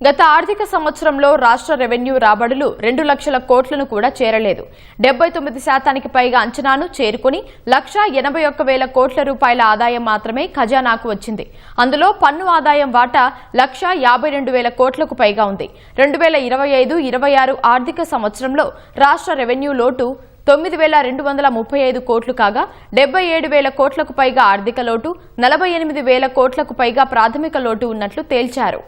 గత ఆర్థిక సంవత్సరంలో రాష్ట్ర రెవెన్యూ రాబడులు 2 లక్షల కోట్లను కూడా చేరలేదు. 79% పైగా అంచనాను చేరుకుని 1,81,000 కోట్ల రూపాయల ఆదాయం మాత్రమే ఖజానాకు వచ్చింది. అందులో పన్ను ఆదాయం వాటా 1,52,000 కోట్లకు పైగా ఉంది. 2025-26 ఆర్థిక సంవత్సరంలో రాష్ట్ర రెవెన్యూ లోటు 9,235 కోట్లు కాగా 77,000 కోట్లకు పైగా ఆర్థిక లోటు, 48,000 కోట్లకు పైగా ప్రాథమిక లోటు ఉన్నట్లు తేల్చారు.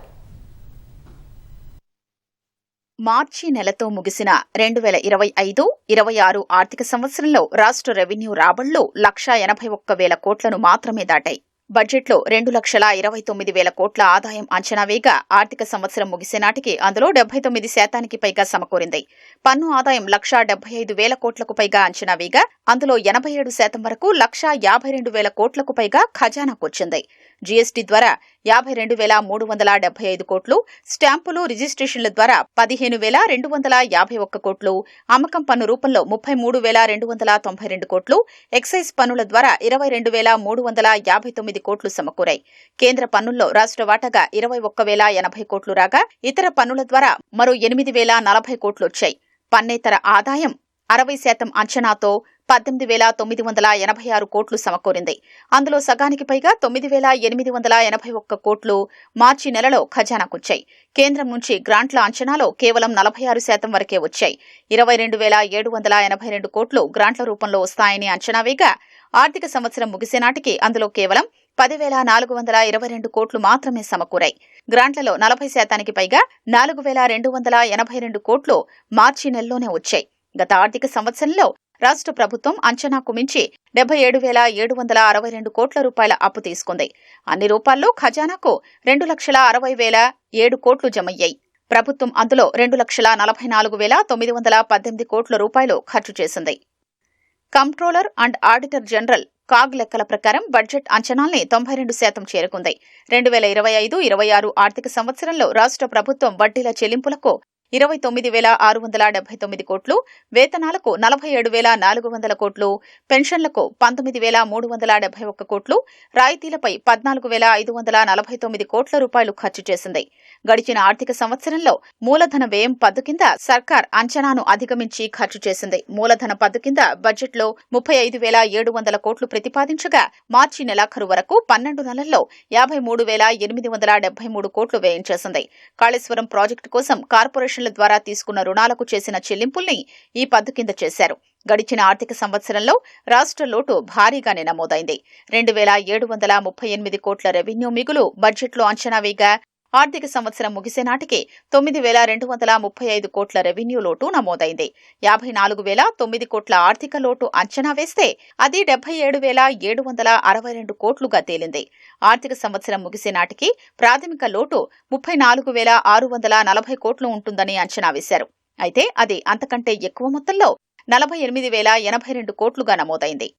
మార్చి నెలతో ముగిసిన 2025-26 ఆర్థిక సంవత్సరంలో రాష్ట్ర రెవెన్యూ రాబడులు 1,81,000 కోట్లను మాత్రమే దాటాయి. బడ్జెట్లో 2,29,000 కోట్ల ఆదాయం అంచనా వేగా ఆర్థిక సంవత్సరం ముగిసే నాటికి అందులో 79% పైగా సమకూరింది. పన్ను ఆదాయం 1,75,000 కోట్లకు పైగా అంచనా వేగా అందులో 87% వరకు 1,52,000 కోట్లకు పైగా ఖజానాకు వచ్చింది. జీఎస్టీ ద్వారా 52,375 కోట్లు, స్టాంపులు రిజిస్ట్రేషన్ల ద్వారా 15,251 కోట్లు, అమ్మకం పన్ను రూపంలో 33,292 కోట్లు, ఎక్సైజ్ పన్నుల ద్వారా 22,359 కోట్లు సమకూరాయి. కేంద్ర పన్నుల్లో రాష్ట్ర వాటాగా 21,080 కోట్లు రాగా ఇతర పన్నుల ద్వారా మరో 8,040 కోట్లు వచ్చాయి. పన్నేతర ఆదాయం 60% అంచనాతో 18,986 కోట్లు సమకూరింది. అందులో సగానికి పైగా 9,881 కోట్లు మార్చి నెలలో ఖజానాకొచ్చాయి. కేంద్రం నుంచి గ్రాంట్ల అంచనాలో కేవలం 46% వరకే వచ్చాయి. 22,782 కోట్లు గ్రాంట్ల రూపంలో వస్తాయని అంచనా వేగా ఆర్థిక సంవత్సరం ముగిసే నాటికి అందులో కేవలం 10,422 కోట్లు మాత్రమే సమకూరాయి. గ్రాంట్లలో 40% పైగా 4,282 కోట్లు మార్చి నెలలోనే వచ్చాయి. గత ఆర్థిక సంవత్సరంలో రాష్ట్ర ప్రభుత్వం అంచనాకు మించి 77,762 కోట్ల రూపాయల అప్పు తీసుకుంది. అన్ని రూపాల్లో ఖజానాకు 2,60,007 కోట్లు జమయ్యాయి. ప్రభుత్వం అందులో 2,44,918 కోట్ల రూపాయలు ఖర్చు చేసింది. Comptroller and auditor general CAG లెక్కల ప్రకారం బడ్జెట్ అంచనాల్ని 92% చేరుకుంది. 2025-26 ఆర్థిక సంవత్సరంలో రాష్ట్ర ప్రభుత్వం వడ్డీల చెల్లింపులకు 29,679 కోట్లు, వేతనాలకు 47,400 కోట్లు, పెన్షన్లకు 19,371 కోట్లు, రాయితీలపై 14,549 కోట్ల రూపాయలు ఖర్చు చేసింది. గడిచిన ఆర్థిక సంవత్సరంలో మూలధన వ్యయం పద్దు కింద సర్కార్ అంచనాను అధిగమించి ఖర్చు చేసింది. మూలధన పద్దు కింద బడ్జెట్లో 35,700 కోట్లు ప్రతిపాదించగా మార్చి నెలాఖరు వరకు 12 నెలల్లో 53,873 కోట్లు వ్యయం చేసింది. కాళేశ్వరం ప్రాజెక్టు కోసం కార్పొరేషన్ ద్వారా తీసుకున్న రుణాలకు చేసిన చెల్లింపుల్ని ఈ పద్దు కింద చేశారు. గడిచిన ఆర్థిక సంవత్సరంలో రాష్ట్ర లోటు భారీగానే నమోదైంది. 2,738 కోట్ల రెవెన్యూ మిగులు బడ్జెట్లో అంచనా వేగా ఆర్థిక సంవత్సరం ముగిసే నాటికి 9,235 కోట్ల రెవెన్యూ లోటు నమోదైంది. 54,009 కోట్ల ఆర్థిక లోటు అంచనా వేస్తే అది 77,762 కోట్లుగా తేలింది. ఆర్థిక సంవత్సరం ముగిసే నాటికి ప్రాథమిక లోటు 34,640 కోట్లు ఉంటుందని అంచనా వేశారు. అయితే అది అంతకంటే ఎక్కువ మొత్తంలో 48,082 కోట్లుగా నమోదైంది.